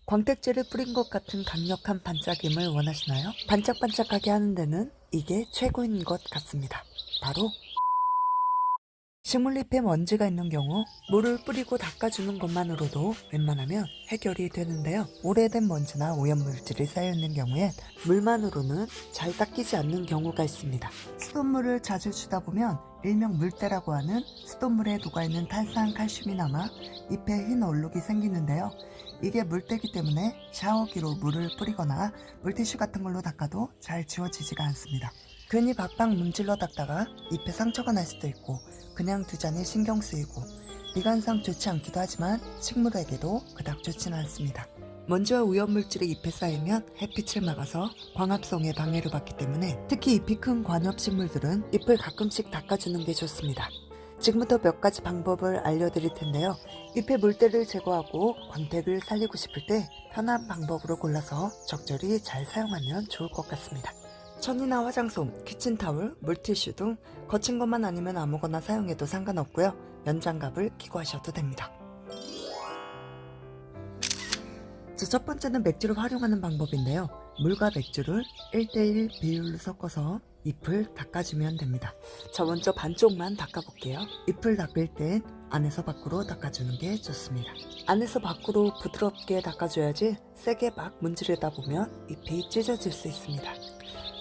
광택제를 뿌린 것 같은 강력한 반짝임을 원하시나요? 반짝반짝하게 하는 데는 이게 최고인 것 같습니다. 바로 식물잎에 먼지가 있는 경우 물을 뿌리고 닦아주는 것만으로도 웬만하면 해결이 되는데요. 오래된 먼지나 오염물질이 쌓여있는 경우엔 물만으로는 잘 닦이지 않는 경우가 있습니다. 수돗물을 자주 주다 보면 일명 물때라고 하는 수돗물에 녹아있는 탄산칼슘이 남아 잎에 흰 얼룩이 생기는데요. 이게 물때기 때문에 샤워기로 물을 뿌리거나 물티슈 같은 걸로 닦아도 잘 지워지지가 않습니다. 괜히 박박 문질러 닦다가 잎에 상처가 날 수도 있고 그냥 두자니 신경 쓰이고 미관상 좋지 않기도 하지만 식물에게도 그닥 좋지는 않습니다. 먼지와 오염물질이 잎에 쌓이면 햇빛을 막아서 광합성에 방해를 받기 때문에 특히 잎이 큰 관엽식물들은 잎을 가끔씩 닦아주는 게 좋습니다. 지금부터 몇 가지 방법을 알려드릴 텐데요. 잎의 물때를 제거하고 광택을 살리고 싶을 때 편한 방법으로 골라서 적절히 잘 사용하면 좋을 것 같습니다. 천이나 화장솜, 키친타올, 물티슈 등 거친 것만 아니면 아무거나 사용해도 상관없고요. 면장갑을 끼고 하셔도 됩니다. 첫 번째는 맥주를 활용하는 방법인데요. 물과 맥주를 1:1 비율로 섞어서 잎을 닦아주면 됩니다. 저 먼저 반쪽만 닦아볼게요. 잎을 닦을 땐 안에서 밖으로 닦아주는 게 좋습니다. 안에서 밖으로 부드럽게 닦아줘야지 세게 막 문지르다 보면 잎이 찢어질 수 있습니다.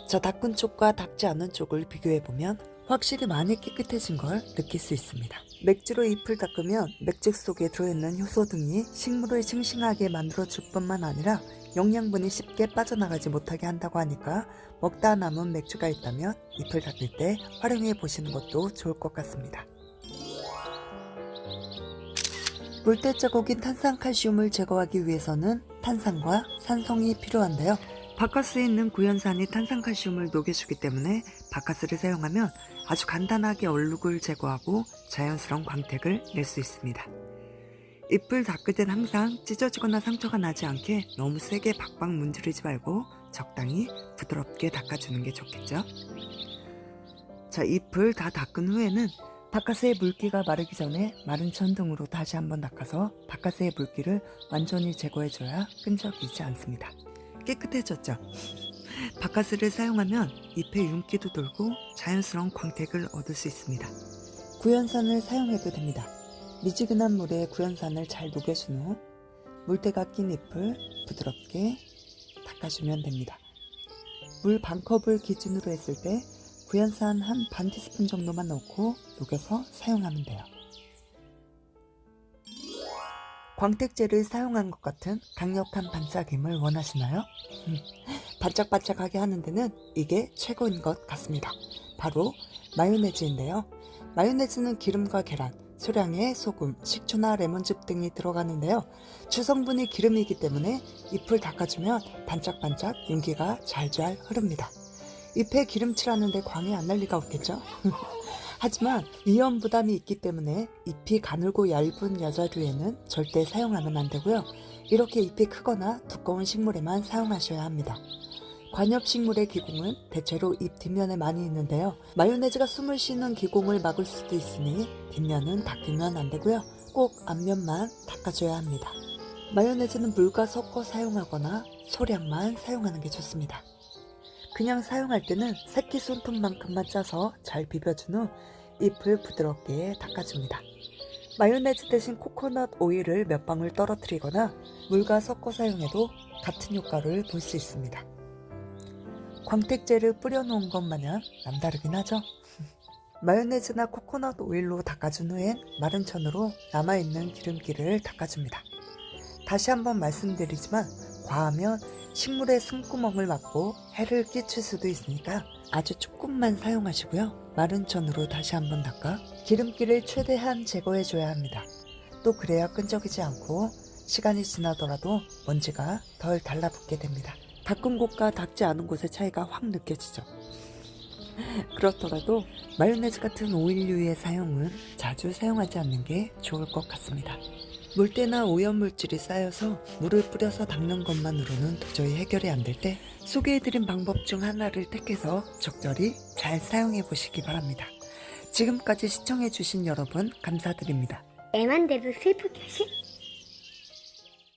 저 닦은 쪽과 닦지 않은 쪽을 비교해보면 확실히 많이 깨끗해진 걸 느낄 수 있습니다. 맥주로 잎을 닦으면 맥주 속에 들어있는 효소 등이 식물을 싱싱하게 만들어줄 뿐만 아니라 영양분이 쉽게 빠져나가지 못하게 한다고 하니까 먹다 남은 맥주가 있다면 잎을 닦을 때 활용해 보시는 것도 좋을 것 같습니다. 물때 자국인 탄산칼슘을 제거하기 위해서는 탄산과 산성이 필요한데요. 바카스에 있는 구연산이 탄산칼슘을 녹여주기 때문에 바카스를 사용하면 아주 간단하게 얼룩을 제거하고 자연스러운 광택을 낼 수 있습니다. 잎을 닦을 땐 항상 찢어지거나 상처가 나지 않게 너무 세게 박박 문지르지 말고 적당히 부드럽게 닦아주는 게 좋겠죠. 자, 잎을 다 닦은 후에는 바카스의 물기가 마르기 전에 마른 천 등으로 다시 한번 닦아서 바카스의 물기를 완전히 제거해줘야 끈적이지 않습니다. 깨끗해졌죠? 바카스를 사용하면 잎에 윤기도 돌고 자연스러운 광택을 얻을 수 있습니다. 구연산을 사용해도 됩니다. 미지근한 물에 구연산을 잘 녹여준 후 물때가 낀 잎을 부드럽게 닦아주면 됩니다. 물 반컵을 기준으로 했을 때 구연산 한 반 티스푼 정도만 넣고 녹여서 사용하면 돼요. 광택제를 사용한 것 같은 강력한 반짝임을 원하시나요? 반짝반짝하게 하는 데는 이게 최고인 것 같습니다. 바로 마요네즈인데요. 마요네즈는 기름과 계란, 소량의 소금, 식초나 레몬즙 등이 들어가는데요. 주성분이 기름이기 때문에 잎을 닦아주면 반짝반짝 윤기가 잘잘 흐릅니다. 잎에 기름칠하는데 광이 안 날 리가 없겠죠? 하지만 위험 부담이 있기 때문에 잎이 가늘고 얇은 여자류에는 절대 사용하면 안 되고요. 이렇게 잎이 크거나 두꺼운 식물에만 사용하셔야 합니다. 관엽식물의 기공은 대체로 잎 뒷면에 많이 있는데요. 마요네즈가 숨을 쉬는 기공을 막을 수도 있으니 뒷면은 닦으면 안 되고요. 꼭 앞면만 닦아줘야 합니다. 마요네즈는 물과 섞어 사용하거나 소량만 사용하는 게 좋습니다. 그냥 사용할 때는 새끼손톱만큼만 짜서 잘 비벼준 후 잎을 부드럽게 닦아줍니다. 마요네즈 대신 코코넛 오일을 몇 방울 떨어뜨리거나 물과 섞어 사용해도 같은 효과를 볼 수 있습니다. 광택제를 뿌려놓은 것 마냥 남다르긴 하죠. 마요네즈나 코코넛 오일로 닦아준 후엔 마른 천으로 남아있는 기름기를 닦아줍니다. 다시 한번 말씀드리지만 과하면 식물의 숨구멍을 막고 해를 끼칠 수도 있으니까 아주 조금만 사용하시고요. 마른 천으로 다시 한번 닦아 기름기를 최대한 제거해줘야 합니다. 또 그래야 끈적이지 않고 시간이 지나더라도 먼지가 덜 달라붙게 됩니다. 닦은 곳과 닦지 않은 곳의 차이가 확 느껴지죠. 그렇더라도 마요네즈 같은 오일류의 사용은 자주 사용하지 않는 게 좋을 것 같습니다. 물때나 오염물질이 쌓여서 물을 뿌려서 닦는 것만으로는 도저히 해결이 안 될 때 소개해드린 방법 중 하나를 택해서 적절히 잘 사용해 보시기 바랍니다. 지금까지 시청해주신 여러분 감사드립니다. 애만 돼도 슬프게 하시?